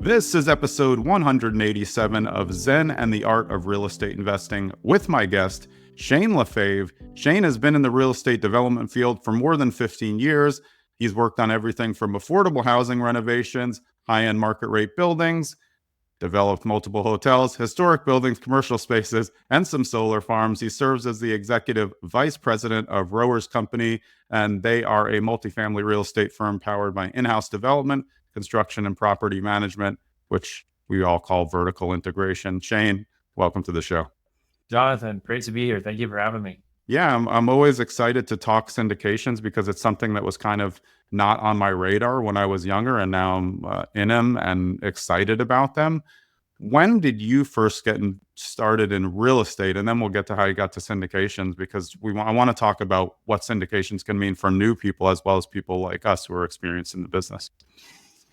This is episode 187 of Zen and the Art of Real Estate Investing with my guest, Shane LaFave. Shane has been in the real estate development field for more than 15 years. He's worked on everything from affordable housing renovations, high-end market rate buildings, developed multiple hotels, historic buildings, commercial spaces, and some solar farms. He serves as the executive vice president of Roers Company, and they are a multifamily real estate firm powered by in-house development, construction, and property management, which we all call vertical integration. Shane, welcome to the show. Jonathan, great to be here. Thank you for having me. Yeah, I'm always excited to talk syndications because it's something that was kind of not on my radar when I was younger, and now I'm in them and excited about them. When did you first get started in real estate? And then we'll get to how you got to syndications, because I want to talk about what syndications can mean for new people as well as people like us who are experienced in the business.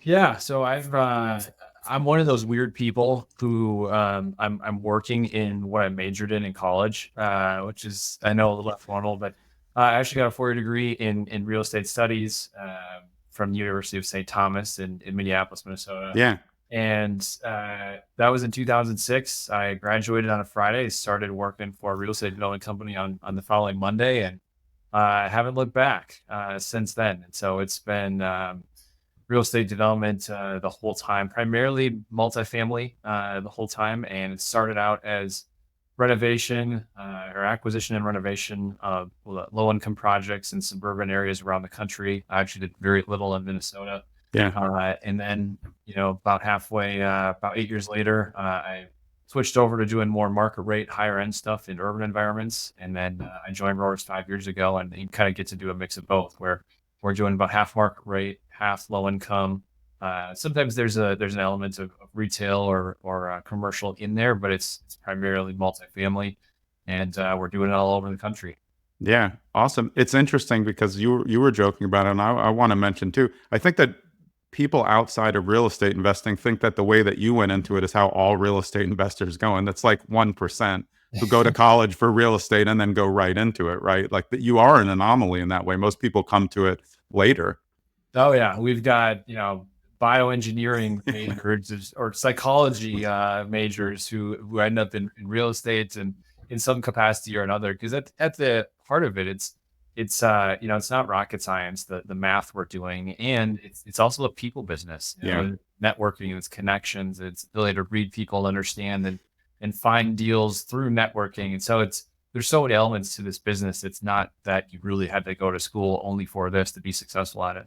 Yeah, so I'm one of those weird people who I'm working in what I majored in college, which is, I know, a little less formal, but I actually got a 4-year degree in real estate studies from the University of St. Thomas in Minneapolis, Minnesota. Yeah. And that was in 2006. I graduated on a Friday, started working for a real estate development company on the following Monday, and I haven't looked back since then. And so it's been real estate development the whole time, primarily multifamily the whole time. And it started out as renovation or acquisition and renovation of low-income projects in suburban areas around the country. I actually did very little in Minnesota. Yeah. And then, about halfway, about 8 years later, I switched over to doing more market rate, higher end stuff in urban environments. And then I joined Roers 5 years ago, and you kind of get to do a mix of both, where we're doing about half market rate, half low income. Sometimes there's an element of retail or commercial in there, but it's primarily multifamily, and we're doing it all over the country. Yeah, awesome. It's interesting because you were joking about it, and I want to mention too. I think that people outside of real estate investing think that the way that you went into it is how all real estate investors go, and that's like 1% who go to college for real estate and then go right into it, right? Like that, you are an anomaly in that way. Most people come to it later. Oh yeah, we've got bioengineering majors or psychology majors who end up in real estate and in some capacity or another. Because at the heart of it, it's not rocket science, the math we're doing, and it's also a people business. Networking, it's connections, it's ability to read people, understand and find deals through networking. And so there's so many elements to this business. It's not that you really had to go to school only for this to be successful at it.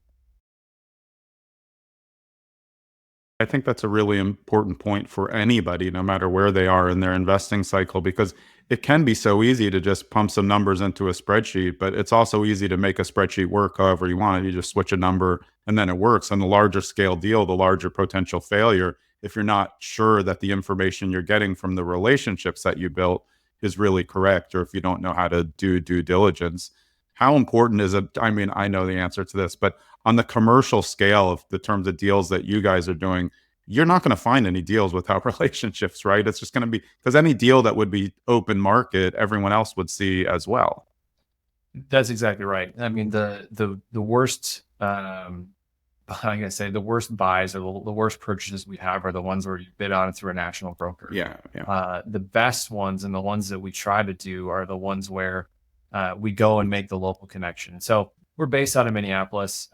I think that's a really important point for anybody, no matter where they are in their investing cycle, because it can be so easy to just pump some numbers into a spreadsheet, but it's also easy to make a spreadsheet work however you want it. You just switch a number and then it works. And the larger scale deal, the larger potential failure, if you're not sure that the information you're getting from the relationships that you built is really correct, or if you don't know how to do due diligence. How important is it? I mean, I know the answer to this, but on the commercial scale of the terms of deals that you guys are doing, you're not going to find any deals without relationships, right? It's just going to be, because any deal that would be open market, everyone else would see as well. That's exactly right. I mean, the worst, I'm going to say the worst buys or the worst purchases we have are the ones where you bid on it through a national broker. Yeah. The best ones and the ones that we try to do are the ones where we go and make the local connection. So we're based out of Minneapolis,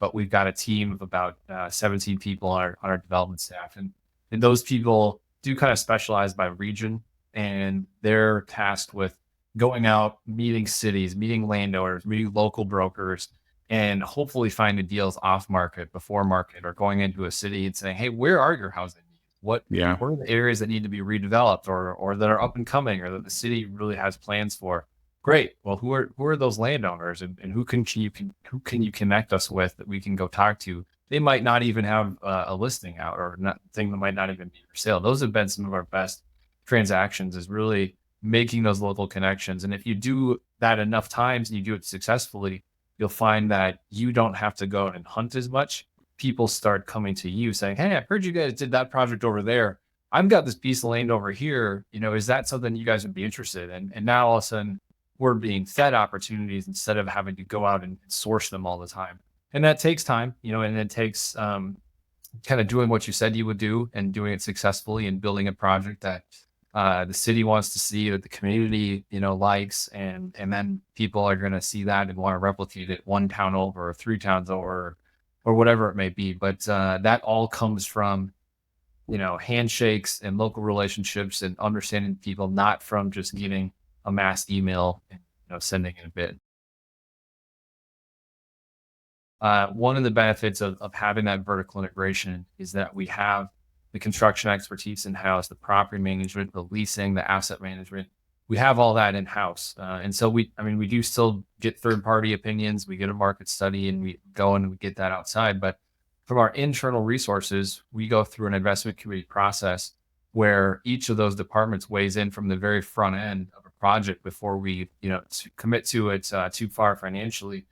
but we've got a team of about 17 people on our development staff. And those people do kind of specialize by region, and they're tasked with going out, meeting cities, meeting landowners, meeting local brokers, and hopefully finding deals off market, before market, or going into a city and saying, hey, where are your housing needs? What are the areas that need to be redeveloped or that are up and coming, or that the city really has plans for? Great. Well, who are those landowners, and who can you connect us with that we can go talk to? They might not even have a listing out, or thing that might not even be for sale. Those have been some of our best transactions, is really making those local connections. And if you do that enough times and you do it successfully, you'll find that you don't have to go out and hunt as much. People start coming to you saying, hey, I heard you guys did that project over there. I've got this piece of land over here. Is that something you guys would be interested in? And now all of a sudden, we're being fed opportunities instead of having to go out and source them all the time. And that takes time, and it takes kind of doing what you said you would do and doing it successfully and building a project that the city wants to see, that the community, likes, and then people are going to see that and want to replicate it one town over or three towns over or whatever it may be. But that all comes from, handshakes and local relationships and understanding people, not from just getting a mass email and, sending in a bid. One of the benefits of having that vertical integration is that we have the construction expertise in house, the property management, the leasing, the asset management. We have all that in house, and so we do still get third party opinions. We get a market study, and we go and we get that outside. But from our internal resources, we go through an investment committee process where each of those departments weighs in from the very front end of a project before we, commit to it too far financially.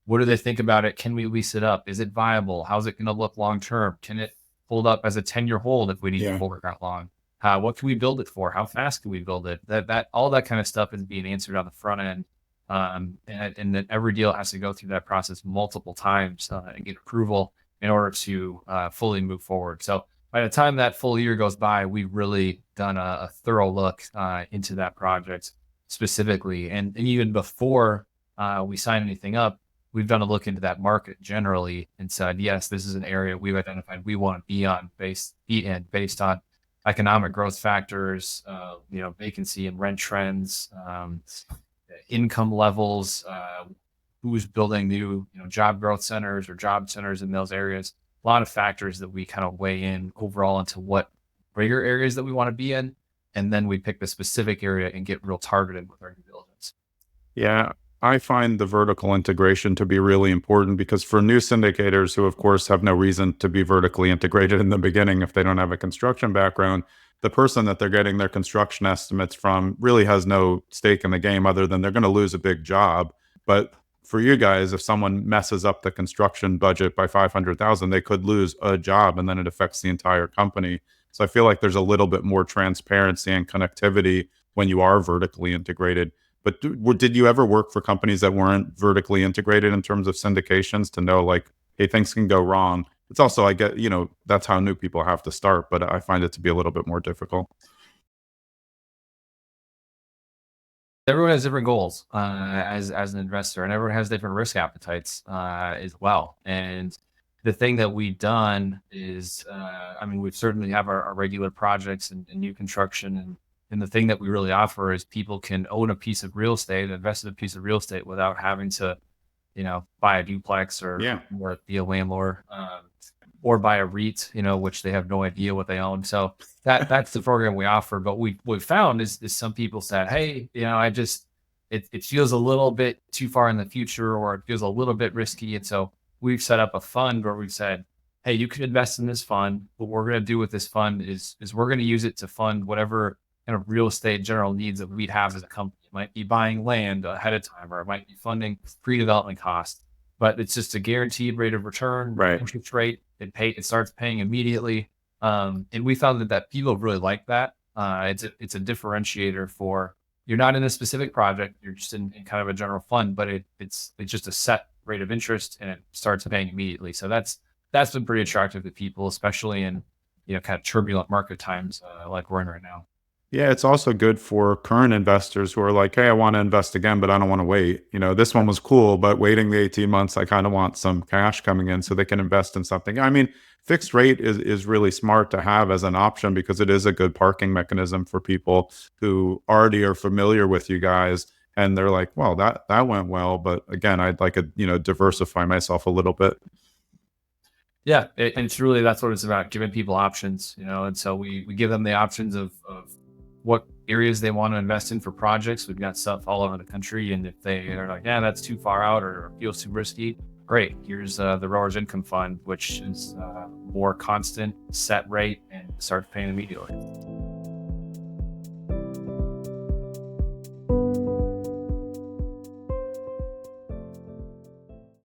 What do they think about it? Can we lease it up? Is it viable? How's it going to look long term? Can it hold up as a 10-year hold if we need to Yeah. hold it that long? What can we build it for? How fast can we build it? That all that kind of stuff is being answered on the front end. And then every deal has to go through that process multiple times and get approval in order to fully move forward. So by the time that full year goes by, we've really done a thorough look into that project specifically. And even before we sign anything up, we've done a look into that market generally and said, yes, this is an area we've identified we want to be on based on economic growth factors, vacancy and rent trends, income levels, who's building new, job growth centers or job centers in those areas. A lot of factors that we kind of weigh in overall into what bigger areas that we want to be in. And then we pick the specific area and get real targeted with our due diligence. Yeah, I find the vertical integration to be really important because for new syndicators who, of course, have no reason to be vertically integrated in the beginning if they don't have a construction background, the person that they're getting their construction estimates from really has no stake in the game other than they're going to lose a big job. But for you guys, if someone messes up the construction budget by 500,000, they could lose a job and then it affects the entire company. So I feel like there's a little bit more transparency and connectivity when you are vertically integrated. But did you ever work for companies that weren't vertically integrated in terms of syndications to know, like, hey, things can go wrong? It's also, I get, that's how new people have to start, but I find it to be a little bit more difficult. Everyone has different goals as an investor, and everyone has different risk appetites as well. And the thing that we've done is, we certainly have our regular projects and new construction, and the thing that we really offer is people can own a piece of real estate, invest in a piece of real estate without having to, buy a duplex Yeah. or be a landlord. Or buy a REIT, which they have no idea what they own. So that's the program we offer. But we've found is some people said, hey, it feels a little bit too far in the future, or it feels a little bit risky. And so we've set up a fund where we've said, hey, you can invest in this fund. What we're going to do with this fund is we're going to use it to fund whatever kind of real estate general needs that we'd have as a company. It might be buying land ahead of time, or it might be funding pre-development costs. But it's just a guaranteed rate of return, Right. interest rate. It starts paying immediately. And we found that people really like that. It's a differentiator for, you're not in a specific project, you're just in kind of a general fund, but it's just a set rate of interest and it starts paying immediately. So that's been pretty attractive to people, especially in, kind of turbulent market times like we're in right now. Yeah, it's also good for current investors who are like, hey, I want to invest again, but I don't want to wait. This one was cool, but waiting the 18 months, I kind of want some cash coming in so they can invest in something. Fixed rate is really smart to have as an option because it is a good parking mechanism for people who already are familiar with you guys. And they're like, well, that went well. But again, I'd like to, diversify myself a little bit. Yeah, and it's really, that's what it's about, giving people options, and so we give them the options of what areas they want to invest in for projects. We've got stuff all over the country, and if they are like, yeah, that's too far out or feels too risky, great. Here's the Roers Income Fund, which is more constant, set rate, and starts paying immediately.